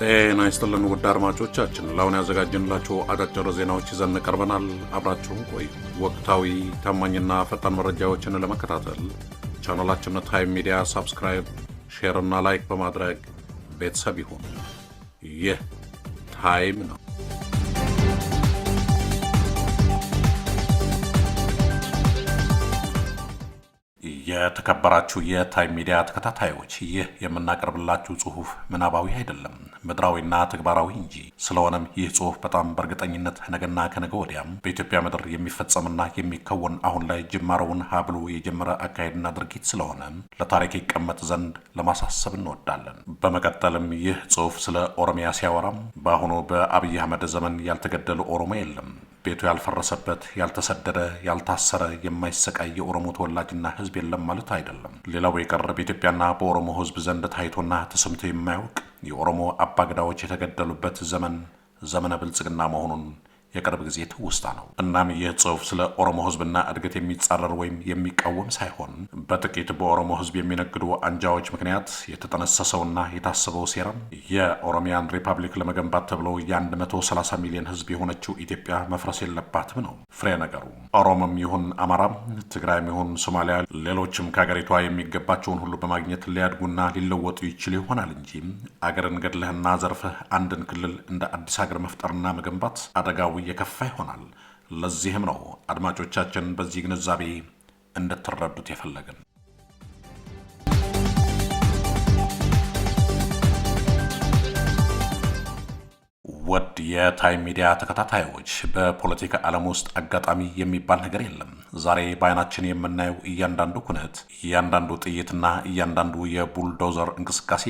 ጤና ይስጥልን ውድ አድማጮቻችን፣ ለአሁን ያዘጋጀንላችሁ አጫጭር ዜናዎች ይዘን ቀርበናል። አብራችሁን ቆዩ። ወቅታዊ ታማኝና ፈጣን መረጃዎችን ለመከታተል ቻናላችንን ታይም ሚዲያ ሰብስክራይብ፣ ሼር እና ላይክ በማድረግ ቤተሰብ ይሁን። ይህ ታይም ነው። የተከበራችሁ የታይም ሚዲያ ተከታታዮች፣ ይህ የምናቀርብላችሁ ጽሁፍ ምናባዊ አይደለም፣ ምድራዊና ተግባራዊ እንጂ። ስለሆነም ይህ ጽሁፍ በጣም በእርግጠኝነት ነገና ከነገ ወዲያም በኢትዮጵያ ምድር የሚፈጸምና የሚከወን አሁን ላይ ጅማሬውን ሀብሎ የጀመረ አካሄድና ድርጊት ስለሆነ ለታሪክ ይቀመጥ ዘንድ ለማሳሰብ እንወዳለን። በመቀጠልም ይህ ጽሁፍ ስለ ኦሮሚያ ሲያወራም በአሁኑ በአብይ አህመድ ዘመን ያልተገደለ ኦሮሞ የለም፣ ቤቱ ያልፈረሰበት፣ ያልተሰደደ፣ ያልታሰረ፣ የማይሰቃይ የኦሮሞ ተወላጅና ህዝብ የለም ማለት አይደለም። ሌላው የቀረ በኢትዮጵያና በኦሮሞ ህዝብ ዘንድ ታይቶና ተሰምቶ የማያውቅ የኦሮሞ አባገዳዎች የተገደሉበት ዘመነ ብልጽግና መሆኑን የቅርብ ጊዜ ትውስታ ነው። እናም ይህ ጽሁፍ ስለ ኦሮሞ ህዝብና እድገት የሚጻረር ወይም የሚቃወም ሳይሆን በጥቂት በኦሮሞ ህዝብ የሚነግዱ አንጃዎች ምክንያት የተጠነሰሰውና የታሰበው ሴራም የኦሮሚያን ሪፐብሊክ ለመገንባት ተብሎ የ130 ሚሊዮን ህዝብ የሆነችው ኢትዮጵያ መፍረስ የለባትም ነው ፍሬ ነገሩ። ኦሮሞም ይሁን አማራም፣ ትግራይም ይሁን ሶማሊያ፣ ሌሎችም ከሀገሪቷ የሚገባቸውን ሁሉ በማግኘት ሊያድጉና ሊለወጡ ይችል ይሆናል እንጂ አገርን ገድለህና ዘርፈህ አንድን ክልል እንደ አዲስ ሀገር መፍጠርና መገንባት አደጋው የከፋ ይሆናል። ለዚህም ነው አድማጮቻችን በዚህ ግንዛቤ እንድትረዱት የፈለግን። ውድ የታይም ሚዲያ ተከታታዮች፣ በፖለቲካ ዓለም ውስጥ አጋጣሚ የሚባል ነገር የለም። ዛሬ በአይናችን የምናየው እያንዳንዱ ኩነት፣ እያንዳንዱ ጥይትና እያንዳንዱ የቡልዶዘር እንቅስቃሴ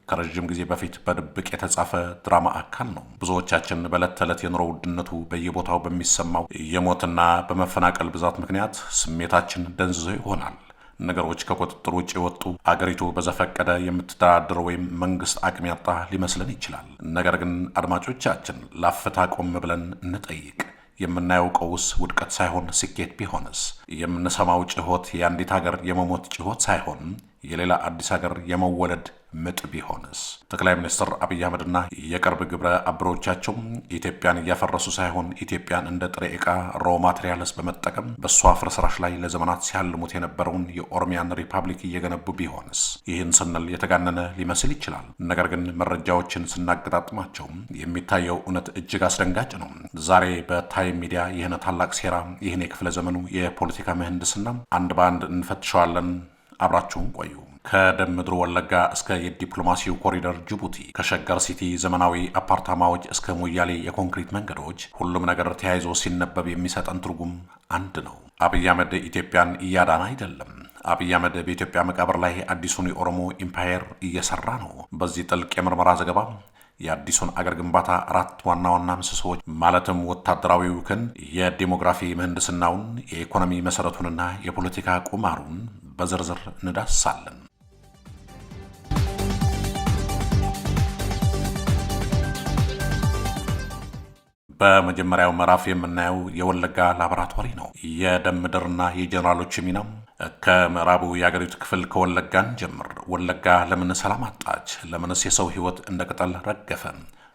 ከረዥም ጊዜ በፊት በድብቅ የተጻፈ ድራማ አካል ነው። ብዙዎቻችን በዕለት ተዕለት የኑሮ ውድነቱ በየቦታው በሚሰማው የሞትና በመፈናቀል ብዛት ምክንያት ስሜታችን ደንዝዞ ይሆናል። ነገሮች ከቁጥጥር ውጭ የወጡ፣ አገሪቱ በዘፈቀደ የምትተዳደር ወይም መንግስት አቅም ያጣ ሊመስለን ይችላል። ነገር ግን አድማጮቻችን ላፍታ ቆም ብለን እንጠይቅ። የምናየው ቀውስ ውድቀት ሳይሆን ስኬት ቢሆንስ? የምንሰማው ጭሆት የአንዲት ሀገር የመሞት ጭሆት ሳይሆን የሌላ አዲስ ሀገር የመወለድ ምጥ ቢሆንስ? ጠቅላይ ሚኒስትር አብይ አህመድና የቅርብ ግብረ አበሮቻቸው ኢትዮጵያን እያፈረሱ ሳይሆን ኢትዮጵያን እንደ ጥሬ ዕቃ ሮ ማቴሪያልስ በመጠቀም በእሷ ፍርስራሽ ላይ ለዘመናት ሲያልሙት የነበረውን የኦሮሚያን ሪፐብሊክ እየገነቡ ቢሆንስ? ይህን ስንል የተጋነነ ሊመስል ይችላል። ነገር ግን መረጃዎችን ስናገጣጥማቸው የሚታየው እውነት እጅግ አስደንጋጭ ነው። ዛሬ በታይም ሚዲያ ይህን ታላቅ ሴራ፣ ይህን የክፍለ ዘመኑ የፖለቲካ ምህንድስና አንድ በአንድ እንፈትሸዋለን። አብራችሁን ቆዩ። ከደም ምድሩ ወለጋ እስከ የዲፕሎማሲው ኮሪደር ጅቡቲ፣ ከሸገር ሲቲ ዘመናዊ አፓርታማዎች እስከ ሞያሌ የኮንክሪት መንገዶች፣ ሁሉም ነገር ተያይዞ ሲነበብ የሚሰጠን ትርጉም አንድ ነው። አብይ አህመድ ኢትዮጵያን እያዳነ አይደለም። አብይ አህመድ በኢትዮጵያ መቃብር ላይ አዲሱን የኦሮሞ ኢምፓየር እየሰራ ነው። በዚህ ጥልቅ የምርመራ ዘገባ የአዲሱን አገር ግንባታ አራት ዋና ዋና ምሰሶዎች ማለትም ወታደራዊው ክንድ፣ የዲሞግራፊ ምህንድስናውን፣ የኢኮኖሚ መሰረቱንና የፖለቲካ ቁማሩን በዝርዝር እንዳስሳለን። በመጀመሪያው ምዕራፍ የምናየው የወለጋ ላቦራቶሪ ነው። የደም ምድርና የጀኔራሎች ሚናም ከምዕራቡ የአገሪቱ ክፍል ከወለጋን ጀምር። ወለጋ ለምን ሰላም አጣች? ለምንስ የሰው ህይወት እንደ ቅጠል ረገፈ?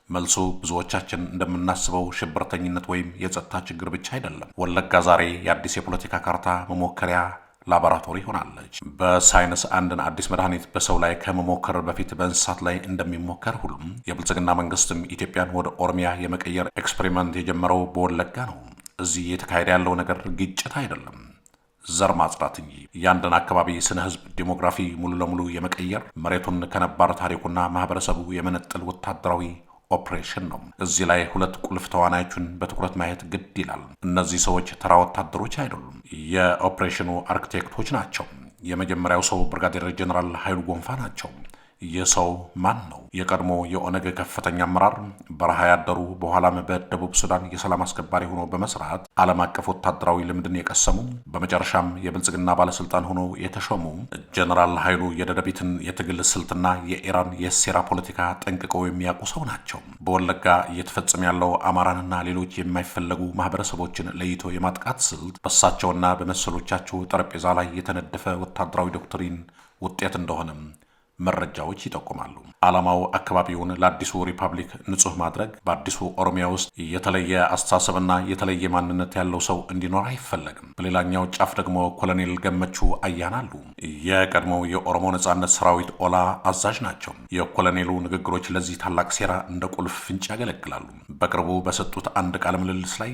መልሱ ብዙዎቻችን እንደምናስበው ሽብርተኝነት ወይም የጸጥታ ችግር ብቻ አይደለም። ወለጋ ዛሬ የአዲስ የፖለቲካ ካርታ መሞከሪያ ላቦራቶሪ ሆናለች። በሳይንስ አንድን አዲስ መድኃኒት በሰው ላይ ከመሞከር በፊት በእንስሳት ላይ እንደሚሞከር ሁሉም የብልጽግና መንግስትም ኢትዮጵያን ወደ ኦሮሚያ የመቀየር ኤክስፔሪመንት የጀመረው በወለጋ ነው። እዚህ የተካሄደ ያለው ነገር ግጭት አይደለም፣ ዘር ማጽዳት እንጂ። የአንድን አካባቢ ስነ ህዝብ ዲሞግራፊ ሙሉ ለሙሉ የመቀየር፣ መሬቱን ከነባር ታሪኩና ማህበረሰቡ የመነጠል ወታደራዊ ኦፕሬሽን ነው። እዚህ ላይ ሁለት ቁልፍ ተዋናዮችን በትኩረት ማየት ግድ ይላል። እነዚህ ሰዎች ተራ ወታደሮች አይደሉም፣ የኦፕሬሽኑ አርክቴክቶች ናቸው። የመጀመሪያው ሰው ብርጋዴር ጀነራል ኃይሉ ጎንፋ ናቸው። ይህ ሰው ማን ነው? የቀድሞ የኦነግ ከፍተኛ አመራር፣ በረሃ ያደሩ፣ በኋላም በደቡብ ሱዳን የሰላም አስከባሪ ሆኖ በመስራት ዓለም አቀፍ ወታደራዊ ልምድን የቀሰሙ፣ በመጨረሻም የብልጽግና ባለስልጣን ሆኖ የተሾሙ ጀነራል ኃይሉ የደደቢትን የትግል ስልትና የኢራን የሴራ ፖለቲካ ጠንቅቀው የሚያውቁ ሰው ናቸው። በወለጋ እየተፈጸመ ያለው አማራንና ሌሎች የማይፈለጉ ማህበረሰቦችን ለይቶ የማጥቃት ስልት በእሳቸውና በመሰሎቻቸው ጠረጴዛ ላይ የተነደፈ ወታደራዊ ዶክትሪን ውጤት እንደሆነም መረጃዎች ይጠቁማሉ። ዓላማው አካባቢውን ለአዲሱ ሪፐብሊክ ንጹህ ማድረግ፣ በአዲሱ ኦሮሚያ ውስጥ የተለየ አስተሳሰብና የተለየ ማንነት ያለው ሰው እንዲኖር አይፈለግም። በሌላኛው ጫፍ ደግሞ ኮሎኔል ገመቹ አያና አሉ። የቀድሞው የኦሮሞ ነጻነት ሰራዊት ኦላ አዛዥ ናቸው። የኮሎኔሉ ንግግሮች ለዚህ ታላቅ ሴራ እንደ ቁልፍ ፍንጭ ያገለግላሉ። በቅርቡ በሰጡት አንድ ቃለ ምልልስ ላይ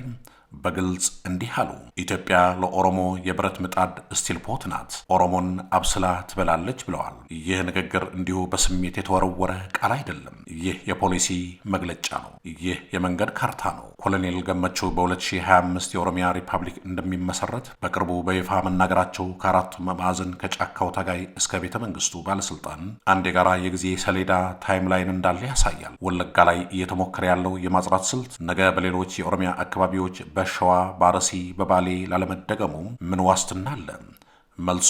በግልጽ እንዲህ አሉ። ኢትዮጵያ ለኦሮሞ የብረት ምጣድ ስቲል ፖት ናት፣ ኦሮሞን አብስላ ትበላለች ብለዋል። ይህ ንግግር እንዲሁ በስሜት የተወረወረ ቃል አይደለም። ይህ የፖሊሲ መግለጫ ነው። ይህ የመንገድ ካርታ ነው። ኮሎኔል ገመቹ በ2025 የኦሮሚያ ሪፐብሊክ እንደሚመሰረት በቅርቡ በይፋ መናገራቸው ከአራቱ ማዕዘን ከጫካው ታጋይ እስከ ቤተ መንግስቱ ባለስልጣን አንድ የጋራ የጊዜ ሰሌዳ ታይምላይን እንዳለ ያሳያል። ወለጋ ላይ እየተሞከረ ያለው የማጽዳት ስልት ነገ በሌሎች የኦሮሚያ አካባቢዎች በሸዋ፣ በአርሲ፣ በባሌ ላለመደገሙ ምን ዋስትና አለ? መልሱ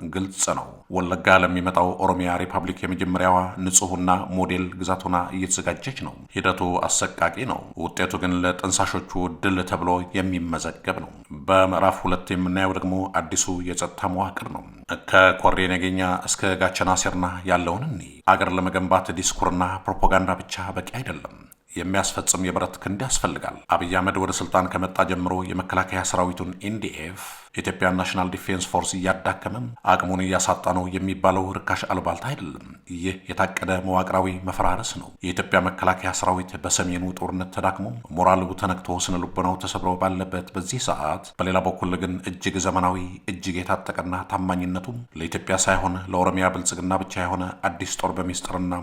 ግልጽ ነው። ወለጋ ለሚመጣው ኦሮሚያ ሪፐብሊክ የመጀመሪያዋ ንጹሕና ሞዴል ግዛት ሆና እየተዘጋጀች ነው። ሂደቱ አሰቃቂ ነው። ውጤቱ ግን ለጠንሳሾቹ ድል ተብሎ የሚመዘገብ ነው። በምዕራፍ 2 የምናየው ደግሞ አዲሱ የጸጥታ መዋቅር ነው። ከኮሬ ነገኛ እስከ ጋቸና ሴርና ያለውን አገር ለመገንባት ዲስኩርና ፕሮፓጋንዳ ብቻ በቂ አይደለም። የሚያስፈጽም የብረት ክንድ ያስፈልጋል። አብይ አህመድ ወደ ስልጣን ከመጣ ጀምሮ የመከላከያ ሰራዊቱን ኤንዲኤፍ የኢትዮጵያ ናሽናል ዲፌንስ ፎርስ እያዳከመም አቅሙን እያሳጣ ነው የሚባለው ርካሽ አልባልታ አይደለም። ይህ የታቀደ መዋቅራዊ መፈራረስ ነው። የኢትዮጵያ መከላከያ ሰራዊት በሰሜኑ ጦርነት ተዳክሞ ሞራሉ ተነክቶ ስነ ልቦናው ተሰብሮ ባለበት በዚህ ሰዓት፣ በሌላ በኩል ግን እጅግ ዘመናዊ እጅግ የታጠቀና ታማኝነቱም ለኢትዮጵያ ሳይሆን ለኦሮሚያ ብልጽግና ብቻ የሆነ አዲስ ጦር በሚስጥርና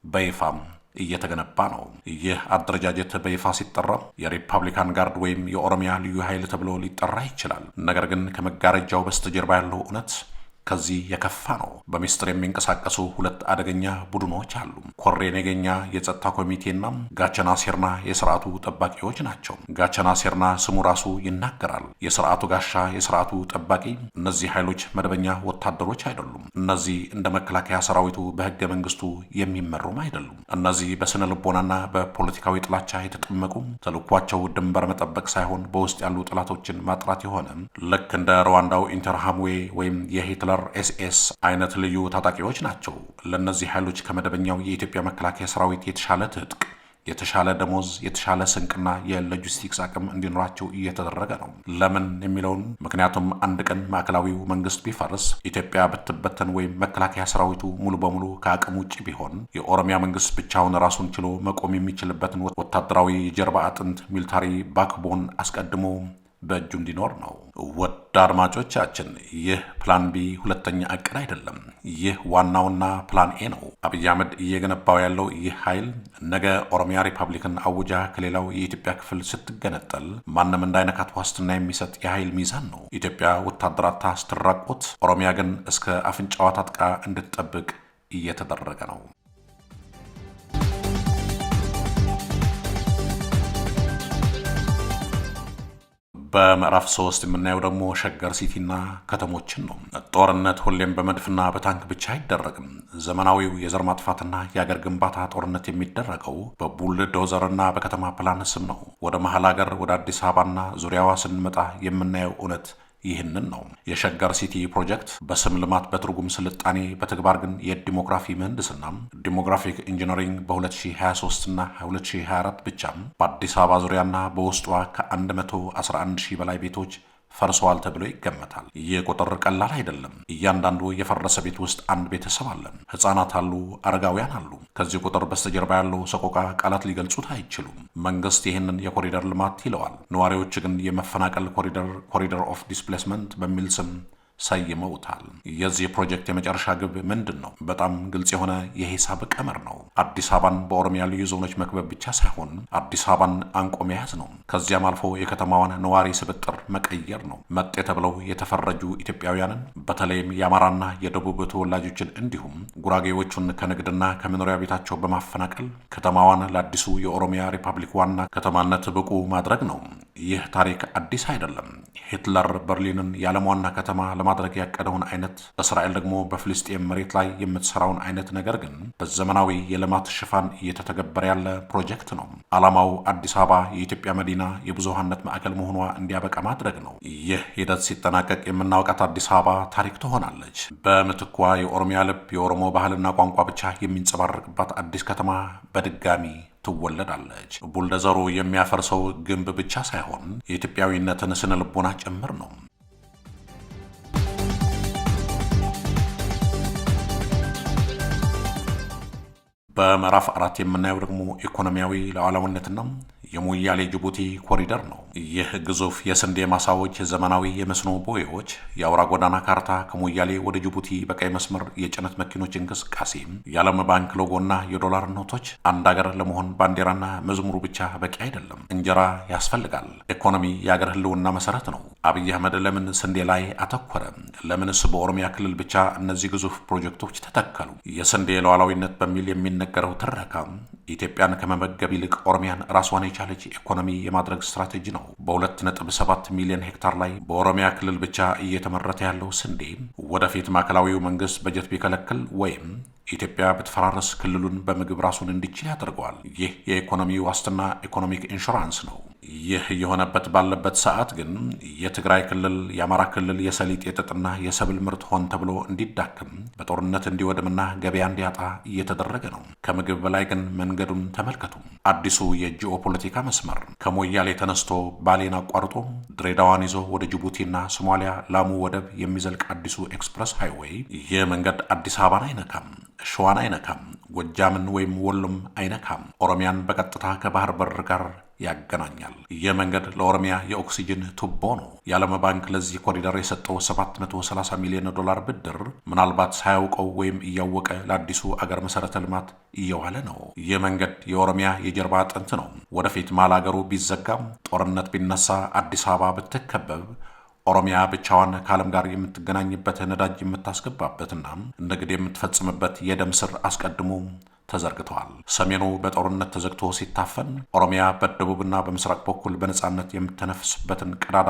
በይፋም እየተገነባ ነው። ይህ አደረጃጀት በይፋ ሲጠራ የሪፐብሊካን ጋርድ ወይም የኦሮሚያ ልዩ ኃይል ተብሎ ሊጠራ ይችላል። ነገር ግን ከመጋረጃው በስተጀርባ ያለው እውነት ከዚህ የከፋ ነው። በሚስጥር የሚንቀሳቀሱ ሁለት አደገኛ ቡድኖች አሉ። ኮሬ ነገኛ የጸጥታ ኮሚቴና ጋቸና ሴርና የስርዓቱ ጠባቂዎች ናቸው። ጋቸና ሴርና ስሙ ራሱ ይናገራል። የስርዓቱ ጋሻ፣ የስርዓቱ ጠባቂ። እነዚህ ኃይሎች መደበኛ ወታደሮች አይደሉም። እነዚህ እንደ መከላከያ ሰራዊቱ በህገ መንግስቱ የሚመሩም አይደሉም። እነዚህ በስነ ልቦናና በፖለቲካዊ ጥላቻ የተጠመቁ፣ ተልኳቸው ድንበር መጠበቅ ሳይሆን በውስጥ ያሉ ጠላቶችን ማጥራት የሆነ ልክ እንደ ሩዋንዳው ኢንተርሃምዌ ወይም የሂትለር ኤስኤስ አይነት ልዩ ታጣቂዎች ናቸው። ለእነዚህ ኃይሎች ከመደበኛው የኢትዮጵያ መከላከያ ሰራዊት የተሻለ ትጥቅ፣ የተሻለ ደሞዝ፣ የተሻለ ስንቅና የሎጂስቲክስ አቅም እንዲኖራቸው እየተደረገ ነው። ለምን የሚለውን ምክንያቱም አንድ ቀን ማዕከላዊው መንግስት ቢፈርስ፣ ኢትዮጵያ ብትበተን ወይም መከላከያ ሰራዊቱ ሙሉ በሙሉ ከአቅም ውጭ ቢሆን የኦሮሚያ መንግስት ብቻውን ራሱን ችሎ መቆም የሚችልበትን ወታደራዊ ጀርባ አጥንት ሚሊታሪ ባክቦን አስቀድሞ በእጁ እንዲኖር ነው። ውድ አድማጮቻችን፣ ይህ ፕላን ቢ ሁለተኛ እቅድ አይደለም። ይህ ዋናውና ፕላን ኤ ነው። አብይ አህመድ እየገነባው ያለው ይህ ኃይል ነገ ኦሮሚያ ሪፐብሊክን አውጃ ከሌላው የኢትዮጵያ ክፍል ስትገነጠል ማንም እንዳይነካት ዋስትና የሚሰጥ የኃይል ሚዛን ነው። ኢትዮጵያ ወታደራታ ስትራቆት፣ ኦሮሚያ ግን እስከ አፍንጫዋ ታጥቃ እንድትጠብቅ እየተደረገ ነው። በምዕራፍ 3 የምናየው ደግሞ ሸገር ሲቲና ከተሞችን ነው። ጦርነት ሁሌም በመድፍና በታንክ ብቻ አይደረግም። ዘመናዊው የዘር ማጥፋትና የአገር ግንባታ ጦርነት የሚደረገው በቡልዶዘርና በከተማ ፕላን ስም ነው። ወደ መሀል ሀገር ወደ አዲስ አበባና ዙሪያዋ ስንመጣ የምናየው እውነት ይህንን ነው። የሸገር ሲቲ ፕሮጀክት በስም ልማት፣ በትርጉም ስልጣኔ፣ በተግባር ግን የዲሞግራፊ ምህንድስና ዲሞግራፊክ ኢንጂነሪንግ በ2023 እና 2024 ብቻም በአዲስ አበባ ዙሪያና በውስጧ ከ111 ሺህ በላይ ቤቶች ፈርሰዋል ተብሎ ይገመታል። ይህ ቁጥር ቀላል አይደለም። እያንዳንዱ የፈረሰ ቤት ውስጥ አንድ ቤተሰብ አለ። ሕፃናት አሉ፣ አረጋውያን አሉ። ከዚህ ቁጥር በስተጀርባ ያለው ሰቆቃ ቃላት ሊገልጹት አይችሉም። መንግስት ይህንን የኮሪደር ልማት ይለዋል። ነዋሪዎች ግን የመፈናቀል ኮሪደር ኦፍ ዲስፕሌስመንት በሚል ስም ሰይመውታል። የዚህ ፕሮጀክት የመጨረሻ ግብ ምንድን ነው? በጣም ግልጽ የሆነ የሂሳብ ቀመር ነው። አዲስ አበባን በኦሮሚያ ልዩ ዞኖች መክበብ ብቻ ሳይሆን አዲስ አበባን አንቆ መያዝ ነው። ከዚያም አልፎ የከተማዋን ነዋሪ ስብጥር መቀየር ነው። መጤ ተብለው የተፈረጁ ኢትዮጵያውያንን በተለይም የአማራና የደቡብ ተወላጆችን እንዲሁም ጉራጌዎቹን ከንግድና ከመኖሪያ ቤታቸው በማፈናቀል ከተማዋን ለአዲሱ የኦሮሚያ ሪፐብሊክ ዋና ከተማነት ብቁ ማድረግ ነው። ይህ ታሪክ አዲስ አይደለም። ሂትለር በርሊንን የዓለም ዋና ከተማ ለማድረግ ያቀደውን አይነት፣ እስራኤል ደግሞ በፍልስጤም መሬት ላይ የምትሰራውን አይነት ነገር ግን በዘመናዊ የልማት ሽፋን እየተተገበረ ያለ ፕሮጀክት ነው። ዓላማው አዲስ አበባ የኢትዮጵያ መዲና የብዙሃነት ማዕከል መሆኗ እንዲያበቃ ማድረግ ነው። ይህ ሂደት ሲጠናቀቅ የምናውቃት አዲስ አበባ ታሪክ ትሆናለች። በምትኳ የኦሮሚያ ልብ፣ የኦሮሞ ባህልና ቋንቋ ብቻ የሚንጸባረቅባት አዲስ ከተማ በድጋሚ ትወለዳለች። ቡልደዘሩ የሚያፈርሰው ግንብ ብቻ ሳይሆን የኢትዮጵያዊነትን ስነ ልቦና ጭምር ነው። በምዕራፍ 4 የምናየው ደግሞ ኢኮኖሚያዊ ሉዓላዊነትና የሞያሌ ጅቡቲ ኮሪደር ነው። ይህ ግዙፍ የስንዴ ማሳዎች፣ ዘመናዊ የመስኖ ቦዮች፣ የአውራ ጎዳና ካርታ፣ ከሞያሌ ወደ ጅቡቲ በቀይ መስመር የጭነት መኪኖች እንቅስቃሴ፣ የዓለም ባንክ ሎጎና የዶላር ኖቶች። አንድ ሀገር ለመሆን ባንዲራና መዝሙሩ ብቻ በቂ አይደለም። እንጀራ ያስፈልጋል። ኢኮኖሚ የአገር ህልውና መሰረት ነው። አብይ አህመድ ለምን ስንዴ ላይ አተኮረ? ለምንስ በኦሮሚያ ክልል ብቻ እነዚህ ግዙፍ ፕሮጀክቶች ተተከሉ? የስንዴ ሉዓላዊነት በሚል የሚነገረው ትረካ ኢትዮጵያን ከመመገብ ይልቅ ኦሮሚያን ራሷን የቻለች ኢኮኖሚ የማድረግ ስትራቴጂ ነው። በ2.7 ሚሊዮን ሄክታር ላይ በኦሮሚያ ክልል ብቻ እየተመረተ ያለው ስንዴ ወደፊት ማዕከላዊው መንግስት በጀት ቢከለክል ወይም ኢትዮጵያ ብትፈራረስ ክልሉን በምግብ ራሱን እንዲችል ያደርገዋል። ይህ የኢኮኖሚ ዋስትና ኢኮኖሚክ ኢንሹራንስ ነው። ይህ የሆነበት ባለበት ሰዓት ግን የትግራይ ክልል፣ የአማራ ክልል የሰሊጥ የጥጥና የሰብል ምርት ሆን ተብሎ እንዲዳክም፣ በጦርነት እንዲወድምና ገበያ እንዲያጣ እየተደረገ ነው። ከምግብ በላይ ግን መንገዱን ተመልከቱ። አዲሱ የጂኦ ፖለቲካ መስመር ከሞያሌ ተነስቶ ባሌን አቋርጦ ድሬዳዋን ይዞ ወደ ጅቡቲና ሶማሊያ ላሙ ወደብ የሚዘልቅ አዲሱ ኤክስፕረስ ሃይዌይ። ይህ መንገድ አዲስ አበባን አይነካም፣ ሸዋን አይነካም፣ ጎጃምን ወይም ወሎም አይነካም። ኦሮሚያን በቀጥታ ከባህር በር ጋር ያገናኛል። ይህ መንገድ ለኦሮሚያ የኦክሲጅን ቱቦ ነው። የዓለም ባንክ ለዚህ ኮሪደር የሰጠው 730 ሚሊዮን ዶላር ብድር ምናልባት ሳያውቀው ወይም እያወቀ ለአዲሱ አገር መሰረተ ልማት እየዋለ ነው። ይህ መንገድ የኦሮሚያ የጀርባ አጥንት ነው። ወደፊት መሀል አገሩ ቢዘጋም፣ ጦርነት ቢነሳ፣ አዲስ አበባ ብትከበብ ኦሮሚያ ብቻዋን ከዓለም ጋር የምትገናኝበት፣ ነዳጅ የምታስገባበትና ንግድ የምትፈጽምበት የደም ስር አስቀድሞ ተዘርግተዋል። ሰሜኑ በጦርነት ተዘግቶ ሲታፈን፣ ኦሮሚያ በደቡብና በምስራቅ በኩል በነጻነት የምትተነፍስበትን ቀዳዳ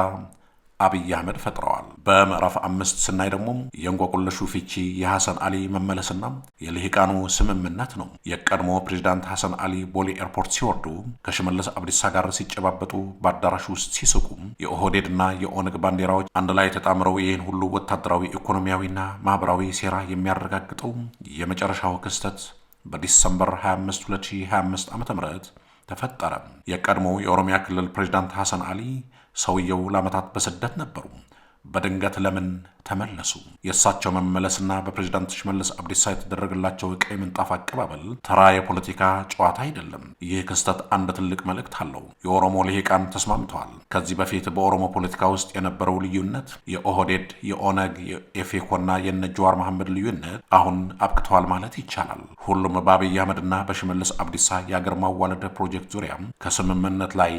አብይ አህመድ ፈጥረዋል። በምዕራፍ 5 ስናይ ደግሞ የእንቆቅልሹ ፍቺ የሐሰን አሊ መመለስና የልሂቃኑ ስምምነት ነው። የቀድሞ ፕሬዚዳንት ሐሰን አሊ ቦሌ ኤርፖርት ሲወርዱ ከሽመልስ አብዲሳ ጋር ሲጨባበጡ፣ በአዳራሹ ውስጥ ሲስቁ፣ የኦህዴድና የኦነግ ባንዲራዎች አንድ ላይ ተጣምረው ይህን ሁሉ ወታደራዊ ኢኮኖሚያዊና ማህበራዊ ሴራ የሚያረጋግጠው የመጨረሻው ክስተት በዲሰምበር 25 2025 ዓ.ም ተፈጠረ። የቀድሞው የኦሮሚያ ክልል ፕሬዚዳንት ሐሰን አሊ ሰውየው ለዓመታት በስደት ነበሩ። በድንገት ለምን ተመለሱ? የእሳቸው መመለስና በፕሬዝዳንት ሽመልስ አብዲሳ የተደረገላቸው ቀይ ምንጣፍ አቀባበል ተራ የፖለቲካ ጨዋታ አይደለም። ይህ ክስተት አንድ ትልቅ መልእክት አለው። የኦሮሞ ልሂቃን ተስማምተዋል። ከዚህ በፊት በኦሮሞ ፖለቲካ ውስጥ የነበረው ልዩነት፣ የኦህዴድ፣ የኦነግ፣ የኢፌኮና የነ ጀዋር መሐመድ ልዩነት አሁን አብቅተዋል ማለት ይቻላል። ሁሉም በአብይ አህመድና በሽመልስ አብዲሳ የአገር ማዋለድ ፕሮጀክት ዙሪያ ከስምምነት ላይ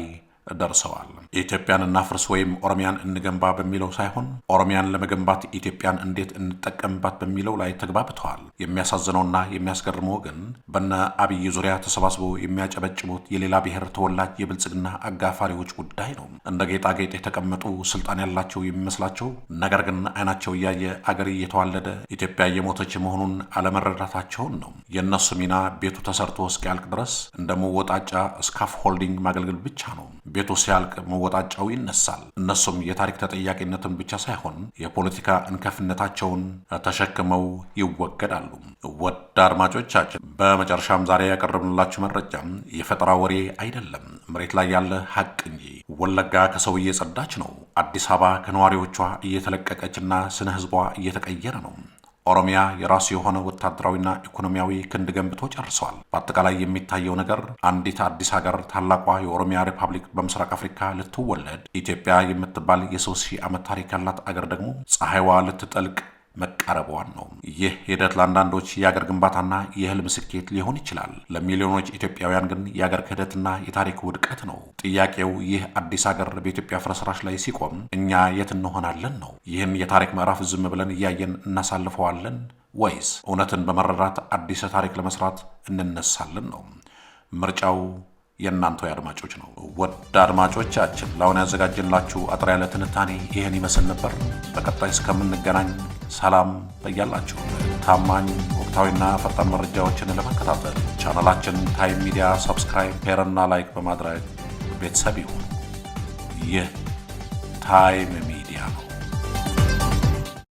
ደርሰዋል። ኢትዮጵያን እናፍርስ ወይም ኦሮሚያን እንገንባ በሚለው ሳይሆን ኦሮሚያን ለመገንባት ኢትዮጵያን እንዴት እንጠቀምባት በሚለው ላይ ተግባብተዋል። የሚያሳዝነውና የሚያስገርመው ግን በነ አብይ ዙሪያ ተሰባስበው የሚያጨበጭቡት የሌላ ብሔር ተወላጅ የብልጽግና አጋፋሪዎች ጉዳይ ነው። እንደ ጌጣጌጥ የተቀመጡ ስልጣን ያላቸው የሚመስላቸው፣ ነገር ግን አይናቸው እያየ አገር እየተዋለደ ኢትዮጵያ እየሞተች መሆኑን አለመረዳታቸውን ነው። የእነሱ ሚና ቤቱ ተሰርቶ እስኪያልቅ ድረስ እንደ መወጣጫ ስካፍ ሆልዲንግ ማገልገል ብቻ ነው። ቤቱ ሲያልቅ መወጣጫው ይነሳል። እነሱም የታሪክ ተጠያቂነትን ብቻ ሳይሆን የፖለቲካ እንከፍነታቸውን ተሸክመው ይወገዳሉ። ወደ አድማጮቻችን፣ በመጨረሻም ዛሬ ያቀረብንላችሁ መረጃ የፈጠራ ወሬ አይደለም፣ መሬት ላይ ያለ ሀቅ እንጂ። ወለጋ ከሰው እየጸዳች ነው። አዲስ አበባ ከነዋሪዎቿ እየተለቀቀችና ስነ ህዝቧ እየተቀየረ ነው። ኦሮሚያ የራሱ የሆነ ወታደራዊና ኢኮኖሚያዊ ክንድ ገንብቶ ጨርሰዋል። በአጠቃላይ የሚታየው ነገር አንዲት አዲስ ሀገር፣ ታላቋ የኦሮሚያ ሪፐብሊክ በምስራቅ አፍሪካ ልትወለድ፣ ኢትዮጵያ የምትባል የ3000 ዓመት ታሪክ ያላት አገር ደግሞ ፀሐይዋ ልትጠልቅ መቃረቧን ነው። ይህ ሂደት ለአንዳንዶች የአገር ግንባታና የህልም ስኬት ሊሆን ይችላል። ለሚሊዮኖች ኢትዮጵያውያን ግን የአገር ክህደትና የታሪክ ውድቀት ነው። ጥያቄው ይህ አዲስ ሀገር በኢትዮጵያ ፍርስራሽ ላይ ሲቆም እኛ የት እንሆናለን ነው። ይህን የታሪክ ምዕራፍ ዝም ብለን እያየን እናሳልፈዋለን ወይስ እውነትን በመረዳት አዲስ ታሪክ ለመስራት እንነሳለን ነው? ምርጫው የእናንተው አድማጮች ነው። ወደ አድማጮቻችን ለአሁን ያዘጋጀንላችሁ አጠር ያለ ትንታኔ ይህን ይመስል ነበር። በቀጣይ እስከምንገናኝ ሰላም በያላችሁ። ታማኝ ወቅታዊና ፈጣን መረጃዎችን ለመከታተል ቻናላችን ታይም ሚዲያ ሰብስክራይብ፣ ሼር እና ላይክ በማድረግ ቤተሰብ ይሁኑ። ይህ ታይም ሚዲያ ነው።